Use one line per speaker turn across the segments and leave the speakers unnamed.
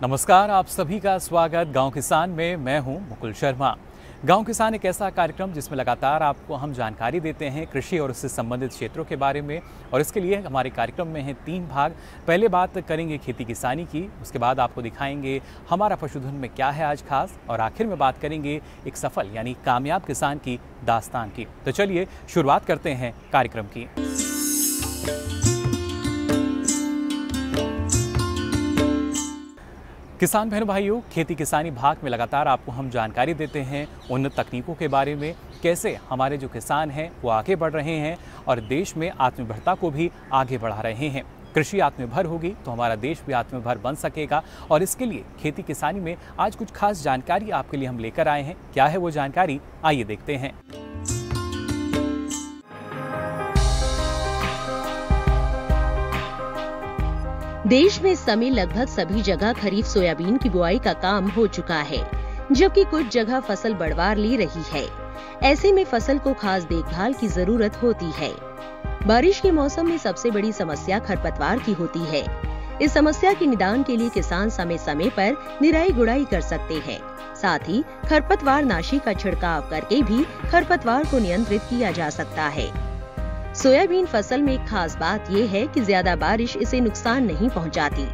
नमस्कार, आप सभी का स्वागत गांव किसान में। मैं हूं मुकुल शर्मा। गांव किसान एक ऐसा कार्यक्रम जिसमें लगातार आपको हम जानकारी देते हैं कृषि और उससे संबंधित क्षेत्रों के बारे में। और इसके लिए हमारे कार्यक्रम में हैं 3 भाग। पहले बात करेंगे खेती किसानी की, उसके बाद आपको दिखाएंगे हमारा पशुधन में क्या है आज खास, और आखिर में बात करेंगे एक सफल यानी कामयाब किसान की दास्तान की। तो चलिए शुरुआत करते हैं कार्यक्रम की। किसान बहन भाइयों, खेती किसानी भाग में लगातार आपको हम जानकारी देते हैं उन्नत तकनीकों के बारे में, कैसे हमारे जो किसान हैं वो आगे बढ़ रहे हैं और देश में आत्मनिर्भरता को भी आगे बढ़ा रहे हैं। कृषि आत्मनिर्भर होगी तो हमारा देश भी आत्मनिर्भर बन सकेगा। और इसके लिए खेती किसानी में आज कुछ खास जानकारी आपके लिए हम लेकर आए हैं। क्या है वो जानकारी, आइए देखते हैं।
देश में इस समय लगभग सभी जगह खरीफ सोयाबीन की बुआई का काम हो चुका है, जबकि कुछ जगह फसल बढ़वार ले रही है। ऐसे में फसल को खास देखभाल की जरूरत होती है। बारिश के मौसम में सबसे बड़ी समस्या खरपतवार की होती है। इस समस्या के निदान के लिए किसान समय समय पर निराई गुड़ाई कर सकते हैं। साथ ही खरपतवार नाशी का छिड़काव करके भी खरपतवार को नियंत्रित किया जा सकता है। सोयाबीन फसल में एक खास बात यह है कि ज्यादा बारिश इसे नुकसान नहीं पहुंचाती,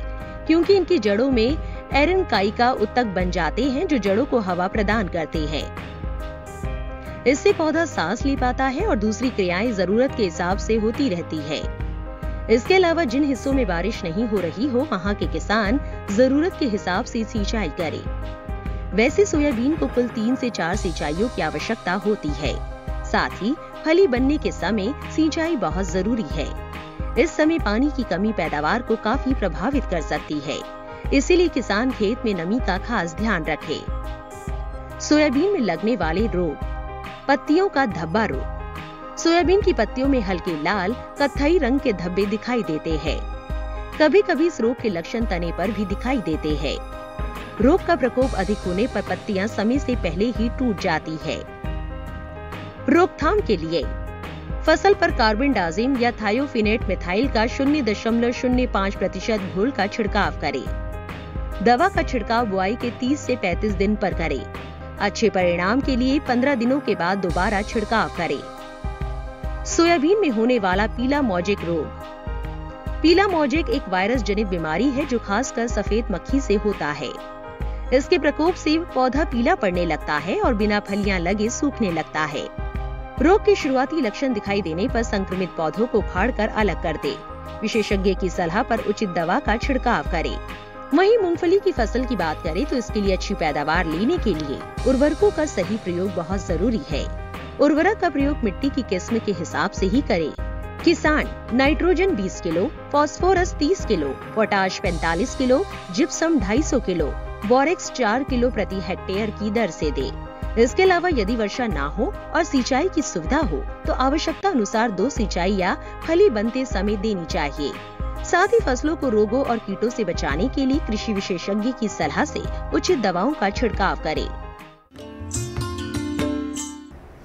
क्योंकि इनकी जड़ों में एरनकाइका उत्तक बन जाते हैं जो जड़ों को हवा प्रदान करते हैं। इससे पौधा सांस ले पाता है और दूसरी क्रियाएं जरूरत के हिसाब से होती रहती है। इसके अलावा जिन हिस्सों में बारिश नहीं हो रही हो, वहां के किसान जरूरत के हिसाब से सिंचाई करें। वैसे सोयाबीन को कुल 3 से 4 सिंचाइयों की आवश्यकता होती है। साथ ही फली बनने के समय सिंचाई बहुत जरूरी है। इस समय पानी की कमी पैदावार को काफी प्रभावित कर सकती है, इसीलिए किसान खेत में नमी का खास ध्यान रखे। सोयाबीन में लगने वाले रोग। पत्तियों का धब्बा रोग। सोयाबीन की पत्तियों में हल्के लाल कत्थई रंग के धब्बे दिखाई देते हैं। कभी कभी इस रोग के लक्षण तने पर भी दिखाई देते हैं। रोग का प्रकोप अधिक होने पर पत्तियां समय से पहले ही टूट जाती है। रोकथाम के लिए फसल पर कार्बेंडाजिम या थायोफिनेट मिथाइल का 0.05% घोल का छिड़काव करें। दवा का छिड़काव बुआई के 30 से 35 दिन पर करें। अच्छे परिणाम के लिए 15 दिनों के बाद दोबारा छिड़काव करें। सोयाबीन में होने वाला पीला मौजेक रोग। पीला मौजेक एक वायरस जनित बीमारी है जो खासकर सफेद मक्खी से होता है। इसके प्रकोप से पौधा पीला पड़ने लगता है और बिना फलियां लगे सूखने लगता है। रोग के शुरुआती लक्षण दिखाई देने पर संक्रमित पौधों को उखाड़कर अलग कर दे। विशेषज्ञ की सलाह पर उचित दवा का छिड़काव करें। वहीं मूंगफली की फसल की बात करें तो इसके लिए अच्छी पैदावार लेने के लिए उर्वरकों का सही प्रयोग बहुत जरूरी है। उर्वरक का प्रयोग मिट्टी की किस्म के हिसाब से ही करें। किसान nitrogen 20 kilo, phosphorus 30 kilo, potash 45 kilo, gypsum 250 kilo, borax 4 kilo प्रति हेक्टेयर की दर से दे। इसके अलावा यदि वर्षा ना हो और सिंचाई की सुविधा हो तो आवश्यकता अनुसार 2 सिंचाई या फली बनते समय देनी चाहिए। साथ ही फसलों को रोगों और कीटों से बचाने के लिए कृषि विशेषज्ञ की सलाह से उचित दवाओं का छिड़काव करें।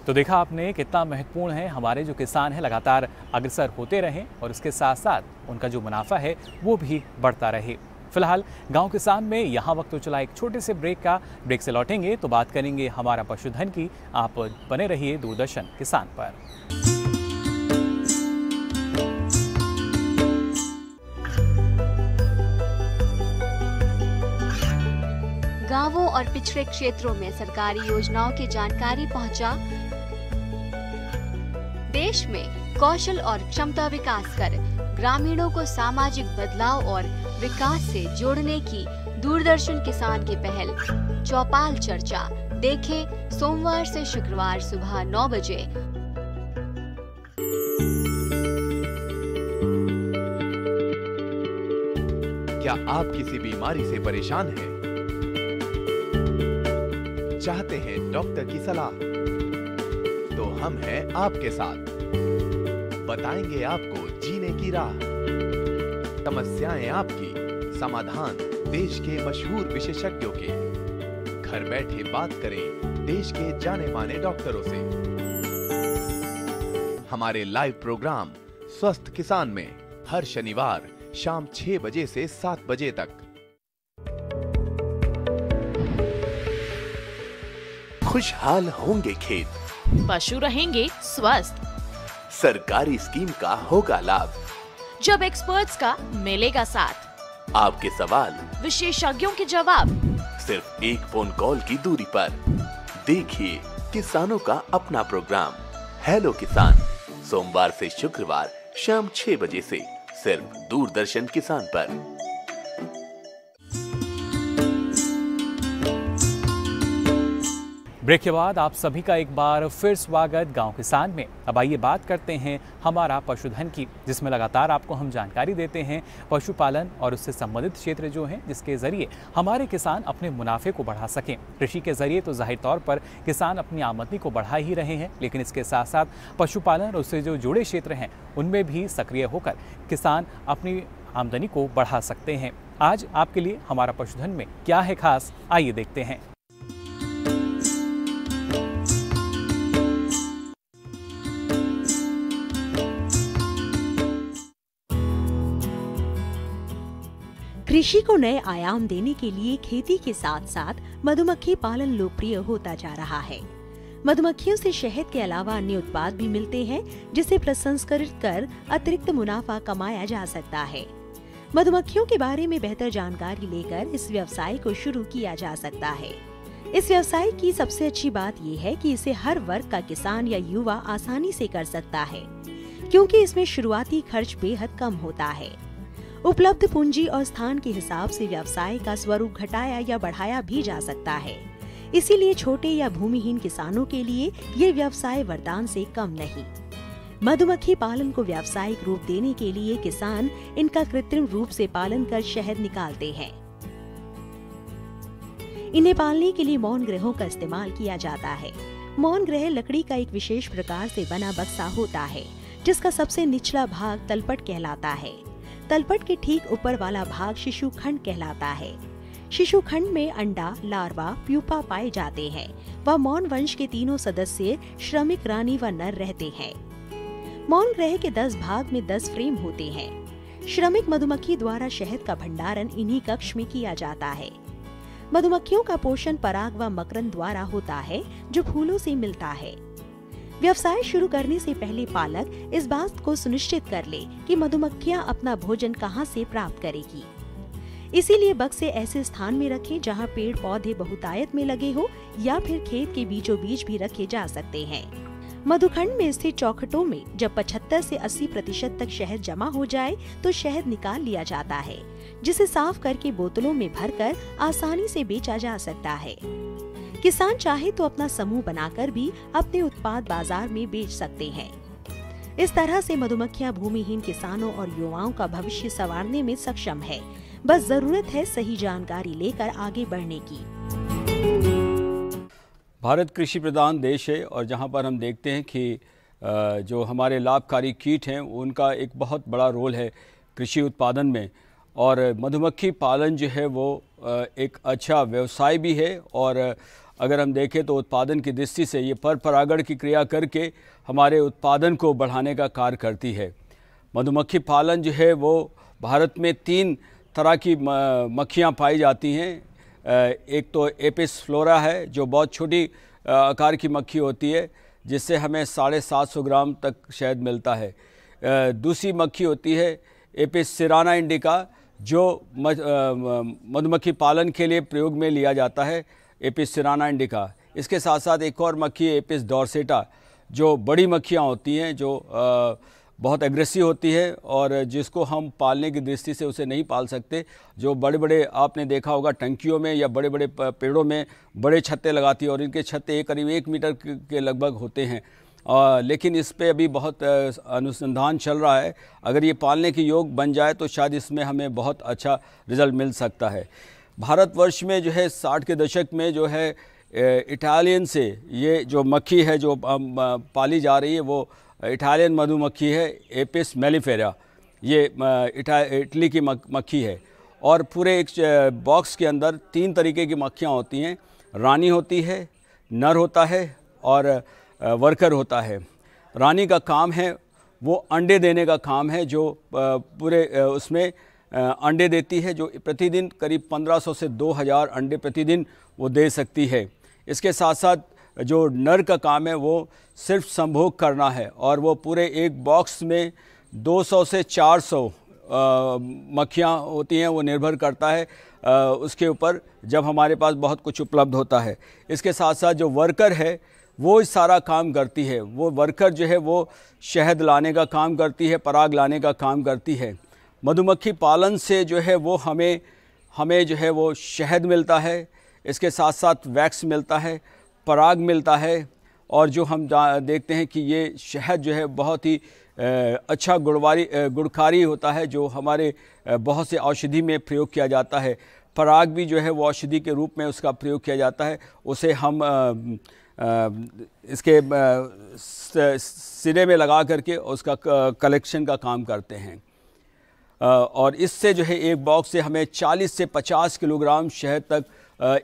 तो देखा आपने कितना महत्वपूर्ण है हमारे जो किसान हैं लगातार अग्रसर होते रहें और इसके साथ साथ उनका जो मुनाफा है वो भी बढ़ता रहे। फिलहाल गांव किसान में यहाँ वक्त तो चला एक छोटे से ब्रेक का। ब्रेक से लौटेंगे तो बात करेंगे हमारा पशुधन की। आप बने रहिए दूरदर्शन किसान पर।
गांवों और पिछड़े क्षेत्रों में सरकारी योजनाओं की जानकारी पहुंचा। देश में कौशल और क्षमता विकास कर ग्रामीणों को सामाजिक बदलाव और विकास से जोड़ने की दूरदर्शन किसान की पहल चौपाल चर्चा देखें सोमवार से शुक्रवार सुबह 9 बजे।
क्या आप किसी बीमारी से परेशान हैं? चाहते हैं डॉक्टर की सलाह? तो हम हैं आपके साथ। बताएंगे आपको जीने की राह। समस्याएं आपकी, समाधान देश के मशहूर विशेषज्ञों के। घर बैठे बात करें देश के जाने माने डॉक्टरों से। हमारे लाइव प्रोग्राम स्वस्थ किसान में हर शनिवार शाम 6 बजे से 7 बजे तक। खुशहाल होंगे खेत,
पशु रहेंगे स्वस्थ।
सरकारी स्कीम का होगा लाभ,
जब एक्सपर्ट्स का मिलेगा साथ।
आपके सवाल,
विशेषज्ञों के जवाब,
सिर्फ एक फोन कॉल की दूरी पर। देखिए किसानों का अपना प्रोग्राम हेलो किसान, सोमवार से शुक्रवार शाम 6 बजे से सिर्फ दूरदर्शन किसान पर।
ब्रेक के बाद आप सभी का एक बार फिर स्वागत गांव किसान में। अब आइए बात करते हैं हमारा पशुधन की, जिसमें लगातार आपको हम जानकारी देते हैं पशुपालन और उससे संबंधित क्षेत्र जो हैं, जिसके जरिए हमारे किसान अपने मुनाफे को बढ़ा सकें। कृषि के जरिए तो जाहिर तौर पर किसान अपनी आमदनी को बढ़ा ही रहे हैं, लेकिन इसके साथ साथ पशुपालन और उससे जो जुड़े क्षेत्र हैं उनमें भी सक्रिय होकर किसान अपनी आमदनी को बढ़ा सकते हैं। आज आपके लिए हमारा पशुधन में क्या है खास, आइए देखते हैं।
कृषि को नए आयाम देने के लिए खेती के साथ साथ मधुमक्खी पालन लोकप्रिय होता जा रहा है। मधुमक्खियों से शहद के अलावा अन्य उत्पाद भी मिलते हैं, जिसे प्रसंस्करित कर अतिरिक्त मुनाफा कमाया जा सकता है। मधुमक्खियों के बारे में बेहतर जानकारी लेकर इस व्यवसाय को शुरू किया जा सकता है। इस व्यवसाय की सबसे अच्छी बात ये है कि इसे हर वर्ग का किसान या युवा आसानी से कर सकता है, क्योंकि इसमें शुरुआती खर्च बेहद कम होता है। उपलब्ध पूंजी और स्थान के हिसाब से व्यवसाय का स्वरूप घटाया या बढ़ाया भी जा सकता है। इसीलिए छोटे या भूमिहीन किसानों के लिए ये व्यवसाय वरदान से कम नहीं। मधुमक्खी पालन को व्यावसायिक रूप देने के लिए किसान इनका कृत्रिम रूप से पालन कर शहद निकालते हैं। इन्हें पालने के लिए मौन ग्रहों का इस्तेमाल किया जाता है। मौन ग्रह लकड़ी का एक विशेष प्रकार से बना बक्सा होता है, जिसका सबसे निचला भाग तलपट कहलाता है। तलपट के ठीक ऊपर वाला भाग शिशु खंड कहलाता है। शिशु खंड में अंडा, लार्वा, प्यूपा पाए जाते हैं। वह मौन वंश के तीनों सदस्य श्रमिक, रानी व नर रहते हैं। मौन ग्रह के 10 भाग में 10 फ्रेम होते हैं। श्रमिक मधुमक्खी द्वारा शहद का भंडारण इन्हीं कक्ष में किया जाता है। मधुमक्खियों का पोषण पराग व मकरंद द्वारा होता है, जो फूलों से मिलता है। व्यवसाय शुरू करने से पहले पालक इस बात को सुनिश्चित कर ले कि मधुमक्खियां अपना भोजन कहां से प्राप्त करेगी। इसीलिए बक्से ऐसे स्थान में रखें जहां पेड़ पौधे बहुतायत में लगे हो, या फिर खेत के बीचों बीच भी रखे जा सकते हैं। मधुखंड में स्थित चौखटों में जब 75 से 80% तक शहद जमा हो जाए तो शहद निकाल लिया जाता है, जिसे साफ करके बोतलों में भरकर आसानी से बेचा जा सकता है। किसान चाहे तो अपना समूह बनाकर भी अपने उत्पाद बाजार में बेच सकते हैं। इस तरह से मधुमक्खियां भूमिहीन किसानों और युवाओं का भविष्य संवारने में सक्षम है। बस जरूरत है सही जानकारी लेकर आगे बढ़ने की।
भारत कृषि प्रधान देश है, और जहां पर हम देखते हैं कि जो हमारे लाभकारी कीट हैं उनका एक बहुत बड़ा रोल है कृषि उत्पादन में। और मधुमक्खी पालन जो है वो एक अच्छा व्यवसाय भी है, और अगर हम देखें तो उत्पादन की दृष्टि से ये परपरागण की क्रिया करके हमारे उत्पादन को बढ़ाने का कार्य करती है। मधुमक्खी पालन जो है वो भारत में 3 तरह की मक्खियाँ पाई जाती हैं। एक तो एपिस फ्लोरा है, जो बहुत छोटी आकार की मक्खी होती है, जिससे हमें 750 ग्राम तक शहद मिलता है। दूसरी मक्खी होती है एपिस सिराना इंडिका, जो मधुमक्खी पालन के लिए प्रयोग में लिया जाता है, एपिस सिराना इंडिका। इसके साथ साथ एक और मक्खी है एपिस डॉर्सेटा, जो बड़ी मक्खियाँ होती हैं, जो बहुत एग्रेसिव होती है और जिसको हम पालने की दृष्टि से उसे नहीं पाल सकते। जो बड़े बड़े आपने देखा होगा टंकियों में या बड़े बड़े पेड़ों में बड़े छत्ते लगाती है, और इनके छत्ते करीब 1 मीटर के लगभग होते हैं। लेकिन इस पे अभी बहुत अनुसंधान चल रहा है। अगर ये पालने के योग बन जाए तो शायद इसमें हमें बहुत अच्छा रिज़ल्ट मिल सकता है। भारतवर्ष में जो है 60 के दशक में जो है इटालियन से ये जो मक्खी है जो पाली जा रही है वो इटालियन मधुमक्खी है, एपिस मेलिफेरा। ये इटली की मक्खी है। और पूरे एक बॉक्स के अंदर 3 तरीके की मक्खियाँ होती हैं। रानी होती है, नर होता है और वर्कर होता है। रानी का काम है वो अंडे देने का काम है, जो पूरे उसमें अंडे देती है, जो प्रतिदिन करीब 1500 से 2000 अंडे प्रतिदिन वो दे सकती है। इसके साथ साथ जो नर का काम है वो सिर्फ संभोग करना है, और वो पूरे एक बॉक्स में 200 से 400 मक्खियाँ होती हैं। वो निर्भर करता है उसके ऊपर, जब हमारे पास बहुत कुछ उपलब्ध होता है। इसके साथ साथ जो वर्कर है वो सारा काम करती है। वो वर्कर जो है वो शहद लाने का काम करती है, पराग लाने का काम करती है। मधुमक्खी पालन से जो है वो हमें जो है वो शहद मिलता है, इसके साथ साथ वैक्स मिलता है, पराग मिलता है, और जो हम देखते हैं कि ये शहद जो है बहुत ही अच्छा गुणकारी होता है, जो हमारे बहुत से औषधि में प्रयोग किया जाता है। पराग भी जो है वो औषधि के रूप में उसका प्रयोग किया जाता है। उसे हम इसके सिरे में लगा करके उसका कलेक्शन का काम करते हैं, और इससे जो है एक बॉक्स से हमें 40 से 50 किलोग्राम शहद तक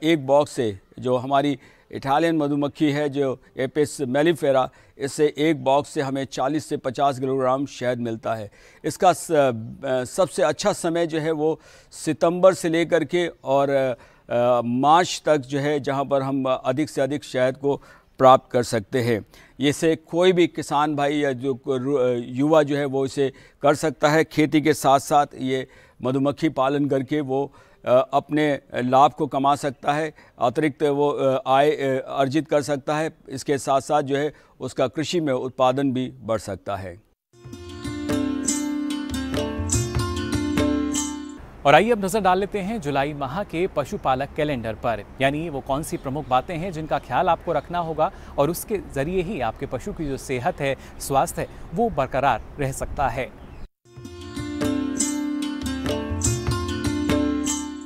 एक बॉक्स से, जो हमारी इटालियन मधुमक्खी है जो एपिस मेलिफेरा, इससे एक बॉक्स से हमें 40 से 50 किलोग्राम शहद मिलता है। इसका सबसे अच्छा समय जो है वो सितंबर से लेकर के और मार्च तक जो है, जहां पर हम अधिक से अधिक शहद को प्राप्त कर सकते हैं। इसे कोई भी किसान भाई या जो युवा जो है वो इसे कर सकता है। खेती के साथ साथ ये मधुमक्खी पालन करके वो अपने लाभ को कमा सकता है, अतिरिक्त वो आय अर्जित कर सकता है। इसके साथ साथ जो है उसका कृषि में उत्पादन भी बढ़ सकता है।
और आइए अब नजर डाल लेते हैं जुलाई माह के पशुपालक कैलेंडर पर, यानी वो कौन सी प्रमुख बातें हैं जिनका ख्याल आपको रखना होगा, और उसके जरिए ही आपके पशु की जो सेहत है, स्वास्थ्य है, वो बरकरार रह सकता है।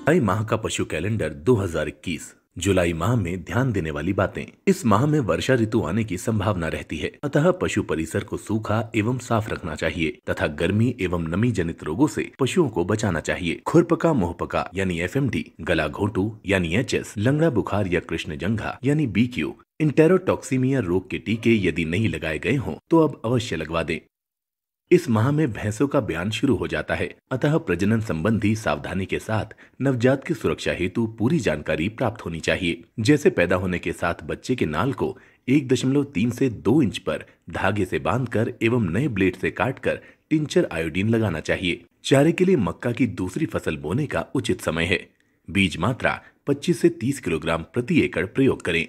जुलाई माह का पशु कैलेंडर 2021। जुलाई माह में ध्यान देने वाली बातें। इस माह में वर्षा ऋतु आने की संभावना रहती है, अतः पशु परिसर को सूखा एवं साफ रखना चाहिए तथा गर्मी एवं नमी जनित रोगों से पशुओं को बचाना चाहिए। खुरपका मुंहपका यानी FMD, गला घोटू यानी HS, लंगड़ा बुखार या कृष्णजंघा यानी BQ, इंटेरोटॉक्सीमिया रोग के टीके यदि नहीं लगाए गए हों तो अब अवश्य लगवा दें। इस माह में भैंसों का ब्यान शुरू हो जाता है, अतः प्रजनन संबंधी सावधानी के साथ नवजात की सुरक्षा हेतु पूरी जानकारी प्राप्त होनी चाहिए। जैसे पैदा होने के साथ बच्चे के नाल को 1.3 से 2 इंच पर धागे से बांधकर एवं नए ब्लेड से काटकर टिंचर आयोडीन लगाना चाहिए। चारे के लिए मक्का की दूसरी फसल बोने का उचित समय है। बीज मात्रा 25 से 30 किलोग्राम प्रति एकड़ प्रयोग करें।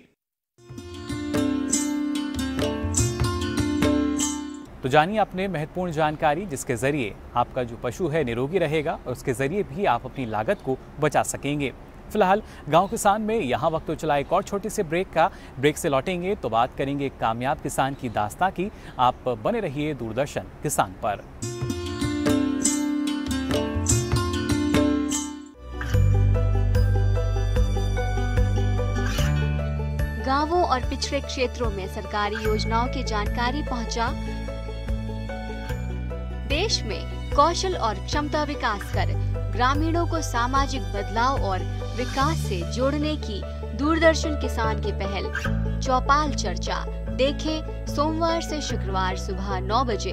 तो जानिए अपने महत्वपूर्ण जानकारी, जिसके जरिए आपका जो पशु है निरोगी रहेगा और उसके जरिए भी आप अपनी लागत को बचा सकेंगे। फिलहाल गांव किसान में यहाँ वक्त तो चला एक और छोटे से ब्रेक का। ब्रेक से लौटेंगे तो बात करेंगे एक कामयाब किसान की दास्तां की। आप बने रहिए दूरदर्शन किसान पर।
गांवों और पिछड़े क्षेत्रों में सरकारी योजनाओं की जानकारी पहुंचा। देश में कौशल और क्षमता विकास कर ग्रामीणों को सामाजिक बदलाव और विकास से जोड़ने की दूरदर्शन किसान की पहल चौपाल चर्चा देखें सोमवार से शुक्रवार सुबह 9 बजे।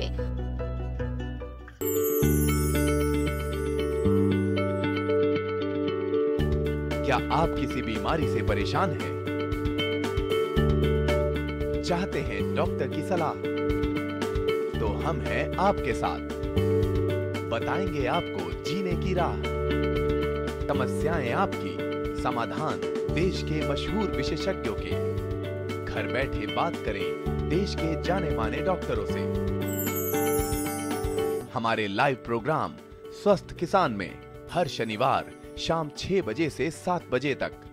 क्या आप किसी बीमारी से परेशान हैं? चाहते हैं डॉक्टर की सलाह? तो हम हैं आपके साथ, बताएंगे आपको जीने की राह। समस्याएं आपकी, समाधान देश के मशहूर विशेषज्ञों के। घर बैठे बात करें देश के जाने माने डॉक्टरों से। हमारे लाइव प्रोग्राम स्वस्थ किसान में हर शनिवार शाम 6 बजे से 7 बजे तक।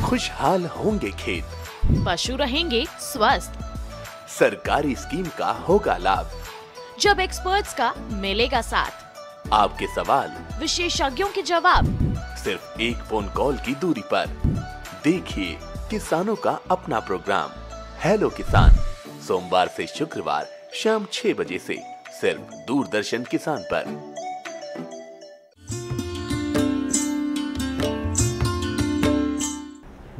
खुशहाल होंगे खेत,
पशु रहेंगे स्वस्थ,
सरकारी स्कीम का होगा लाभ,
जब एक्सपर्ट्स का मिलेगा साथ,
आपके सवाल
विशेषज्ञों के जवाब,
सिर्फ एक फोन कॉल की दूरी पर। देखिए किसानों का अपना प्रोग्राम हेलो किसान, सोमवार से शुक्रवार शाम 6 बजे से सिर्फ दूरदर्शन किसान पर।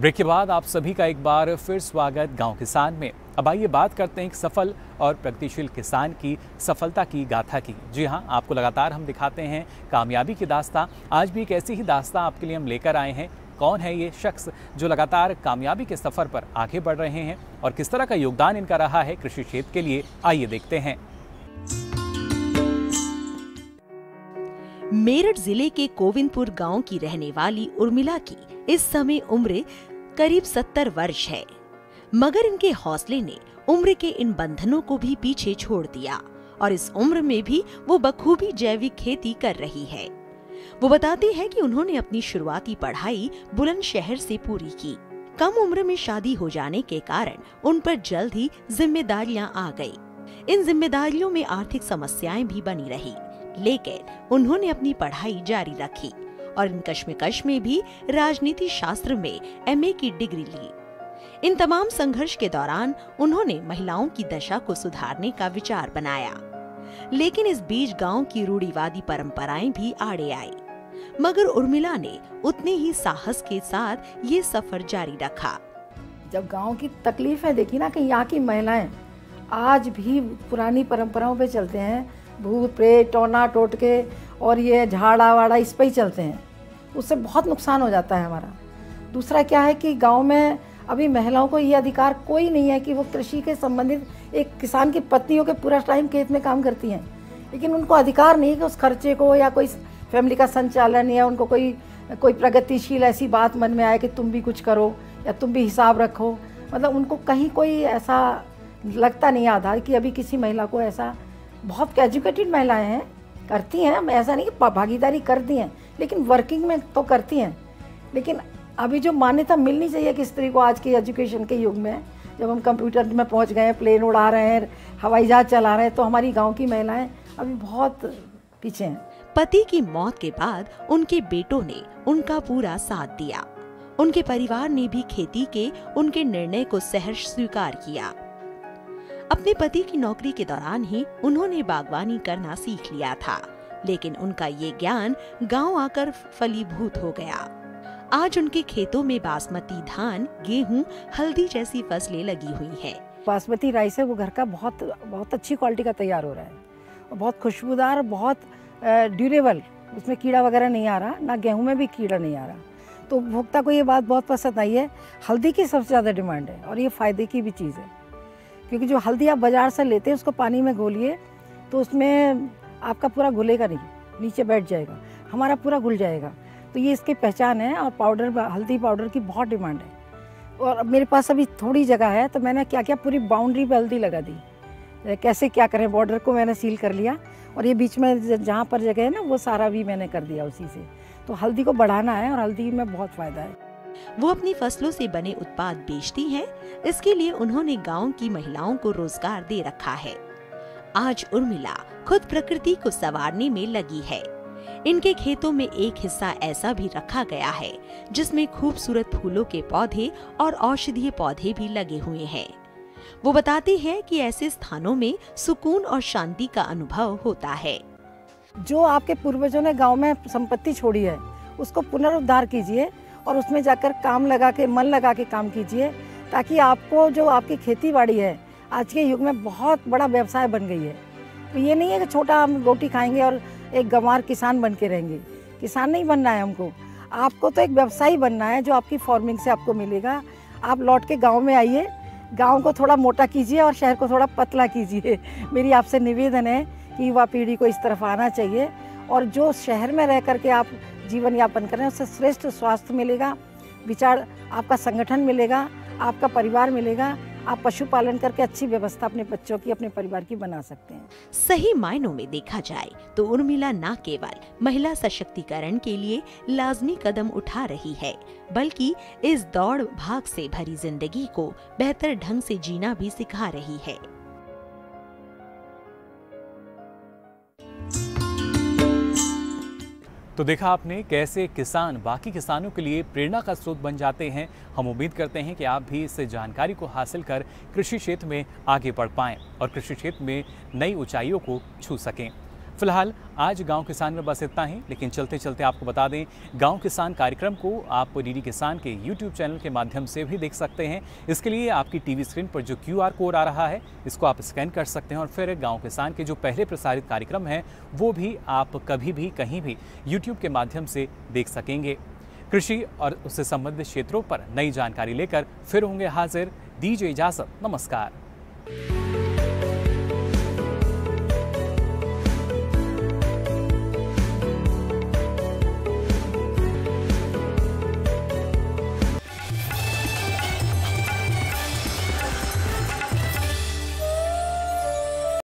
ब्रेक के बाद आप सभी का एक बार फिर स्वागत गांव किसान में। अब आइए बात करते हैं एक सफल और प्रगतिशील किसान की सफलता की गाथा की। जी हां, आपको लगातार हम दिखाते हैं कामयाबी की दास्तां। आज भी एक ऐसी ही दास्तां आपके लिए हम लेकर आए हैं। कौन है ये शख्स जो लगातार कामयाबी के सफर पर आगे बढ़ रहे हैं और किस तरह का योगदान इनका रहा है कृषि क्षेत्र के लिए, आइए देखते हैं।
मेरठ जिले के गोविंदपुर गांव की रहने वाली उर्मिला की इस समय उम्र करीब 70 वर्ष है, मगर इनके हौसले ने उम्र के इन बंधनों को भी पीछे छोड़ दिया और इस उम्र में भी वो बखूबी जैविक खेती कर रही है। वो बताती है कि उन्होंने अपनी शुरुआती पढ़ाई बुलंदशहर से पूरी की। कम उम्र में शादी हो जाने के कारण उन पर जल्द ही जिम्मेदारियां आ गई। इन जिम्मेदारियों में आर्थिक समस्याएं भी बनी रही, लेकिन उन्होंने अपनी पढ़ाई जारी रखी और इन कश्मकश में भी राजनीति शास्त्र में MA की डिग्री ली। इन तमाम संघर्ष के दौरान उन्होंने महिलाओं की दशा को सुधारने का विचार बनाया, लेकिन इस बीच गांव की रूढ़िवादी परंपराएं भी आड़े आई। मगर उर्मिला ने उतने ही साहस के साथ ये सफर जारी रखा।
जब गांव की तकलीफें देखी ना कि यहाँ की महिलाएं आज भी पुरानी परंपराओं पे चलते हैं, भूत प्रेत टोना टोटके और ये झाड़ा वाड़ा इस पे ही चलते हैं, उससे बहुत नुकसान हो जाता है हमारा। दूसरा क्या है कि गांव में अभी महिलाओं को ये अधिकार कोई नहीं है कि वो कृषि के संबंधित, एक किसान की पत्नियों के पूरा टाइम खेत में काम करती हैं, लेकिन उनको अधिकार नहीं है कि उस खर्चे को या कोई फैमिली का संचालन या उनको कोई प्रगतिशील ऐसी बात मन में आए कि तुम भी कुछ करो या तुम भी हिसाब रखो। मतलब उनको कहीं कोई ऐसा लगता नहीं आधार कि अभी किसी महिला को ऐसा, बहुत एजुकेटेड महिलाएं हैं, करती हैं, ऐसा नहीं कि भागीदारी करती हैं, लेकिन वर्किंग में तो करती हैं। लेकिन अभी जो मान्यता मिलनी चाहिए कि स्त्री को आज के एजुकेशन के युग में, जब हम कंप्यूटर में पहुंच गए हैं, प्लेन उड़ा रहे हैं, हवाई जहाज चला रहे हैं, तो हमारी गांव की महिलाएं अभी बहुत पीछे हैं।
पति की मौत के बाद उनके बेटों ने उनका पूरा साथ दिया। उनके परिवार ने भी खेती के उनके निर्णय को सहर्ष स्वीकार किया। अपने पति की नौकरी के दौरान ही उन्होंने बागवानी करना सीख लिया था, लेकिन उनका ये ज्ञान गांव आकर फलीभूत हो गया। आज उनके खेतों में बासमती धान, गेहूं, हल्दी जैसी फसलें लगी हुई हैं।
बासमती राइस है वो घर का बहुत अच्छी क्वालिटी का तैयार हो रहा है और बहुत खुशबूदार, बहुत ड्यूरेबल, उसमें कीड़ा वगैरह नहीं आ रहा, ना गेहूं में भी कीड़ा नहीं आ रहा। तो उपभोक्ता को ये बात बहुत पसंद आई है। हल्दी की सबसे ज़्यादा डिमांड है और ये फ़ायदे की भी चीज़ है, क्योंकि जो हल्दी आप बाज़ार से लेते हैं उसको पानी में घोलिए तो उसमें आपका पूरा घुलेगा नहीं, नीचे बैठ जाएगा, हमारा पूरा घुल जाएगा। तो ये इसकी पहचान है। और पाउडर, हल्दी पाउडर की बहुत डिमांड है। और मेरे पास अभी थोड़ी जगह है तो मैंने क्या किया, पूरी बाउंड्री पे हल्दी लगा दी। कैसे क्या करें, बॉर्डर को मैंने सील कर लिया और ये बीच में जहाँ पर जगह है ना वो सारा भी मैंने कर दिया उसी से। तो हल्दी को बढ़ाना है और हल्दी में बहुत फ़ायदा है।
वो अपनी फसलों से बने उत्पाद बेचती हैं। इसके लिए उन्होंने गांव की महिलाओं को रोजगार दे रखा है। आज उर्मिला खुद प्रकृति को संवारने में लगी है। इनके खेतों में एक हिस्सा ऐसा भी रखा गया है जिसमें खूबसूरत फूलों के पौधे और औषधीय पौधे भी लगे हुए हैं। वो बताती है कि ऐसे स्थानों में सुकून और शांति का अनुभव होता है।
जो आपके पूर्वजों ने गांव में संपत्ति छोड़ी है उसको पुनरुद्धार कीजिए और उसमें जाकर काम लगा के, मन लगा के काम कीजिए, ताकि आपको जो आपकी खेती बाड़ी है आज के युग में बहुत बड़ा व्यवसाय बन गई है। तो ये नहीं है कि छोटा हम रोटी खाएंगे और एक गंवार किसान बन के रहेंगे। किसान नहीं बनना है हमको, आपको तो एक व्यवसायी बनना है जो आपकी फार्मिंग से आपको मिलेगा। आप लौट के गाँव में आइए, गाँव को थोड़ा मोटा कीजिए और शहर को थोड़ा पतला कीजिए। मेरी आपसे निवेदन है कि युवा पीढ़ी को इस तरफ आना चाहिए और जो शहर में रह करके आप जीवन यापन करें उससे श्रेष्ठ स्वास्थ्य मिलेगा, विचार आपका संगठन मिलेगा, आपका परिवार मिलेगा। आप पशुपालन करके अच्छी व्यवस्था अपने बच्चों की, अपने परिवार की बना सकते हैं।
सही मायनों में देखा जाए तो उर्मिला न केवल महिला सशक्तिकरण के लिए लाजमी कदम उठा रही है, बल्कि इस दौड़ भाग से भरी जिंदगी को बेहतर ढंग से जीना भी सिखा रही है।
तो देखा आपने कैसे किसान बाकी किसानों के लिए प्रेरणा का स्रोत बन जाते हैं। हम उम्मीद करते हैं कि आप भी इस जानकारी को हासिल कर कृषि क्षेत्र में आगे बढ़ पाएं और कृषि क्षेत्र में नई ऊंचाइयों को छू सकें। फिलहाल आज गांव किसान में बस इतना ही, लेकिन चलते चलते आपको बता दें, गांव किसान कार्यक्रम को आप डीडी किसान के YouTube चैनल के माध्यम से भी देख सकते हैं। इसके लिए आपकी टीवी स्क्रीन पर जो QR कोड आ रहा है, इसको आप स्कैन कर सकते हैं और फिर गांव किसान के जो पहले प्रसारित कार्यक्रम हैं वो भी आप कभी भी कहीं भी YouTube के माध्यम से देख सकेंगे। कृषि और उससे संबंधित क्षेत्रों पर नई जानकारी लेकर फिर होंगे हाजिर। दीजिए इजाजत, नमस्कार।